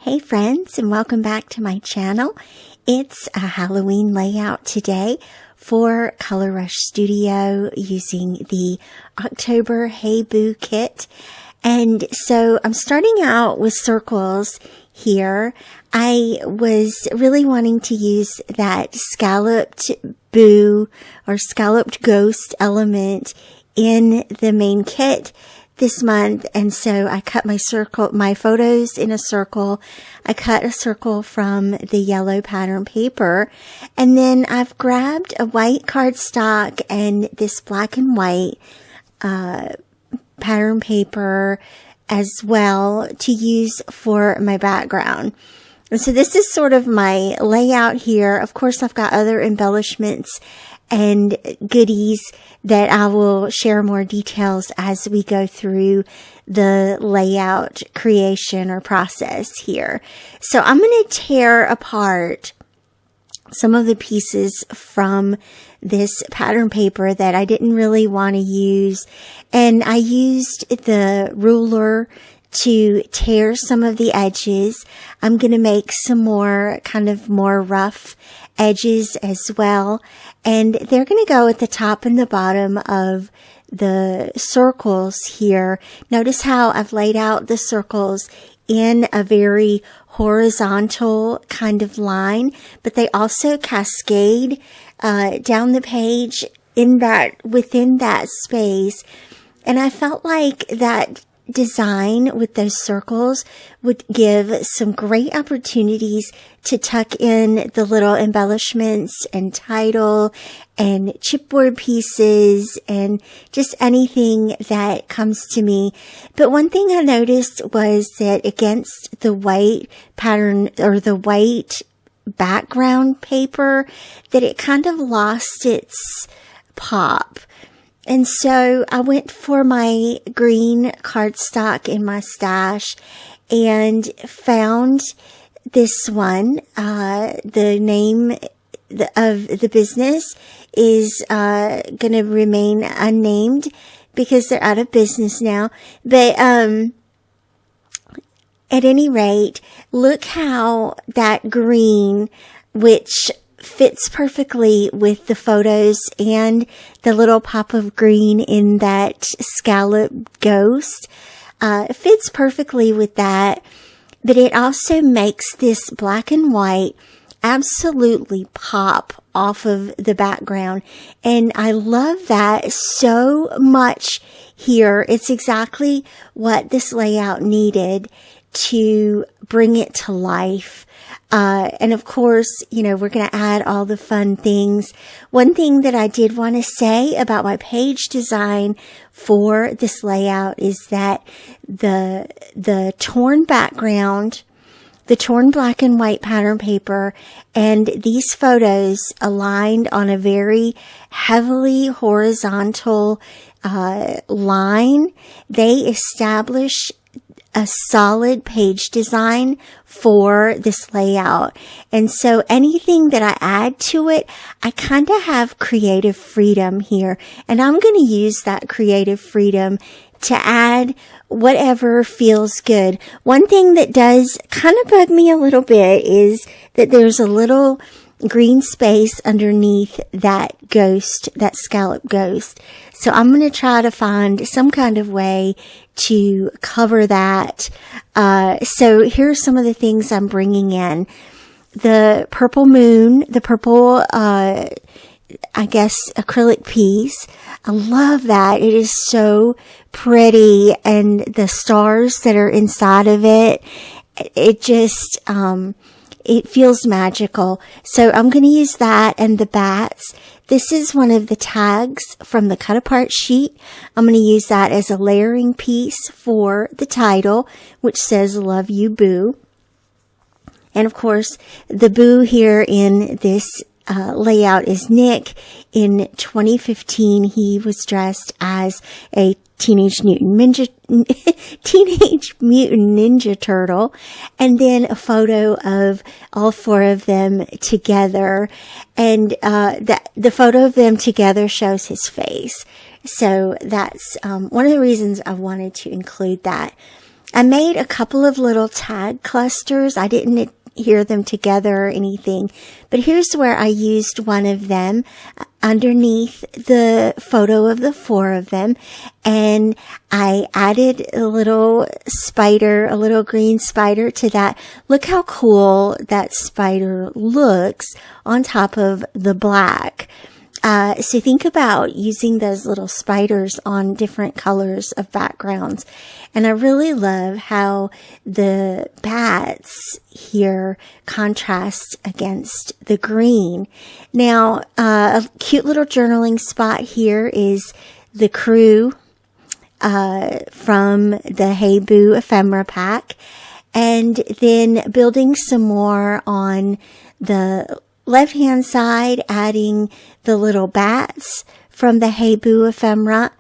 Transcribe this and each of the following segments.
Hey friends, and welcome back to my channel. It's a Halloween layout today for Color Rush Studio using the October Hey Boo kit. And so I'm starting out with circles here. I was really wanting to use that scalloped boo or scalloped ghost element in the main kit this month, and so I cut my photos in a circle. I cut a circle from the yellow pattern paper, and then I've grabbed a white cardstock and this black and white pattern paper as well to use for my background. And so this is sort of my layout here. Of course, I've got other embellishments and goodies that I will share more details as we go through the layout creation or process here. So I'm going to tear apart some of the pieces from this pattern paper that I didn't really want to use. And I used the ruler to tear some of the edges. I'm going to make some more more rough edges as well. And they're going to go at the top and the bottom of the circles here. Notice how I've laid out the circles in a very horizontal kind of line, but they also cascade down the page within that space. And I felt like that design with those circles would give some great opportunities to tuck in the little embellishments and title and chipboard pieces and just anything that comes to me. But one thing I noticed was that against the white pattern or the white background paper, that it kind of lost its pop. And so I went for my green cardstock in my stash and found this one. The name of the business is going to remain unnamed because they're out of business now. But at any rate, look how that green, which fits perfectly with the photos and the little pop of green in that scallop ghost, fits perfectly with that. But it also makes this black and white absolutely pop off of the background. And I love that so much here. It's exactly what this layout needed to bring it to life. And of course, we're going to add all the fun things. One thing that I did want to say about my page design for this layout is that the torn background, the torn black and white pattern paper, and these photos aligned on a very heavily horizontal line, they establish a solid page design for this layout. And so anything that I add to it, I kind of have creative freedom here. And I'm going to use that creative freedom to add whatever feels good. One thing that does kind of bug me a little bit is that there's a little green space underneath that ghost, that scallop ghost. So I'm going to try to find some kind of way to cover that. So here's some of the things I'm bringing in. The purple moon, the purple, acrylic piece. I love that. It is so pretty. And the stars that are inside of it, it just, it feels magical. So I'm going to use that and the bats. This is one of the tags from the cut apart sheet. I'm going to use that as a layering piece for the title, which says "Love You Boo." And of course, the boo here in this layout is Nick. In 2015, he was dressed as a Teenage Mutant Ninja Turtle, and then a photo of all four of them together, and the photo of them together shows his face. So that's one of the reasons I wanted to include that. I made a couple of little tag clusters. I didn't adhere them together or anything, but here's where I used one of them underneath the photo of the 4 of them, and I added a little spider, a little green spider to that. Look how cool that spider looks on top of the black. So think about using those little spiders on different colors of backgrounds. And I really love how the bats here contrast against the green. Now, a cute little journaling spot here is the crew from the Hey Boo ephemera pack. And then building some more on the left-hand side, adding the little bats from the Hey Boo ephemera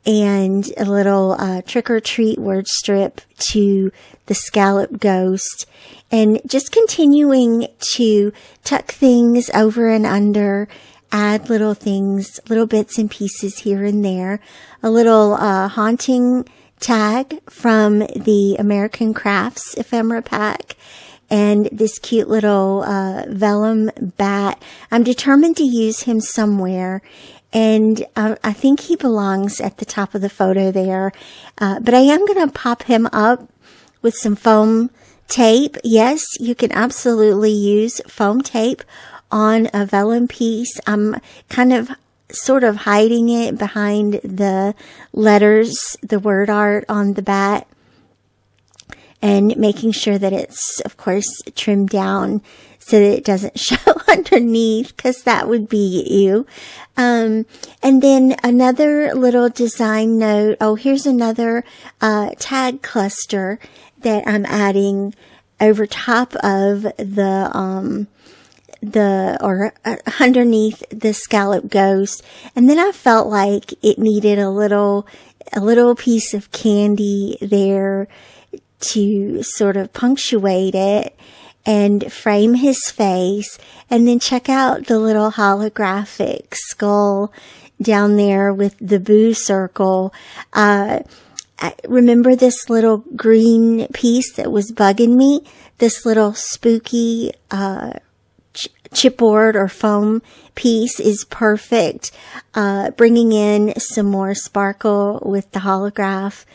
and a little trick-or-treat word strip to the scallop ghost, and just continuing to tuck things over and under, add little things, little bits and pieces here and there. A little haunting tag from the American Crafts ephemera pack, and this cute little vellum bat. I'm determined to use him somewhere, and I think he belongs at the top of the photo there. But I am going to pop him up with some foam tape. Yes, you can absolutely use foam tape on a vellum piece. I'm kind of sort of hiding it behind the letters, the word art on the bat, and making sure that it's, of course, trimmed down so that it doesn't show underneath, because that would be you. And then another little design note. Oh, here's another tag cluster that I'm adding over top of underneath the scallop ghost. And then I felt like it needed a little piece of candy there to sort of punctuate it and frame his face. And then check out the little holographic skull down there with the boo circle. Remember this little green piece that was bugging me? This little spooky chipboard or foam piece is perfect. Bringing in some more sparkle with the holographic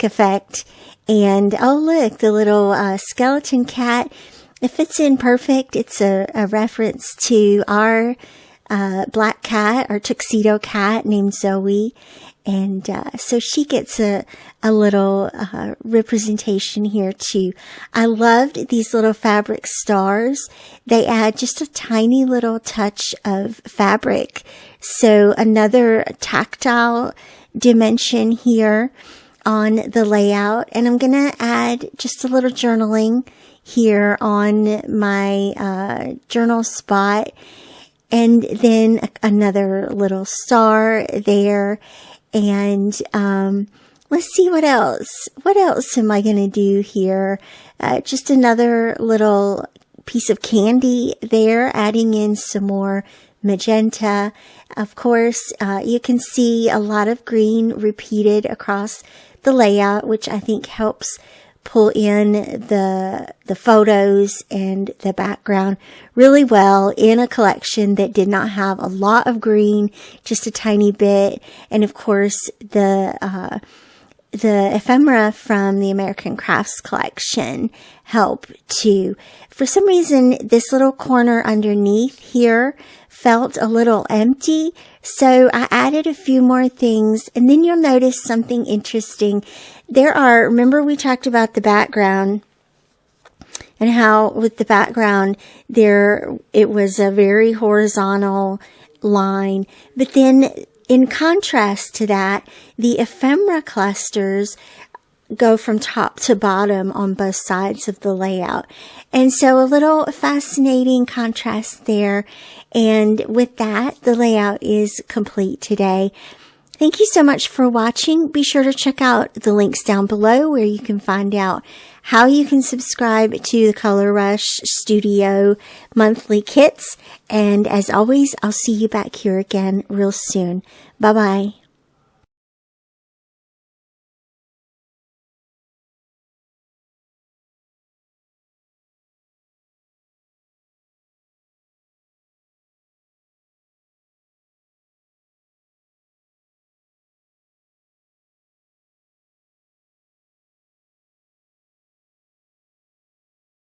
effect. And oh, look, the little skeleton cat. It fits in perfect. It's a reference to our black cat, our tuxedo cat named Zoe. And so she gets a little representation here too. I loved these little fabric stars. They add just a tiny little touch of fabric. So another tactile dimension here on the layout. And I'm going to add just a little journaling here on my journal spot. And then another little star there. And let's see what else. What else am I going to do here? Just another little piece of candy there, adding in some more magenta. Of course, you can see a lot of green repeated across the layout, which I think helps pull in the photos and the background really well in a collection that did not have a lot of green, just a tiny bit. And of course, the ephemera from the American Crafts collection help too. For some reason, this little corner underneath here felt a little empty, so I added a few more things, and then you'll notice something interesting. Remember we talked about the background and how with the background it was a very horizontal line, but then in contrast to that, the ephemera clusters go from top to bottom on both sides of the layout. And so a little fascinating contrast there. And with that, the layout is complete today. Thank you so much for watching. Be sure to check out the links down below where you can find out how you can subscribe to the Color Rush Studio monthly kits. And as always, I'll see you back here again real soon. Bye-bye.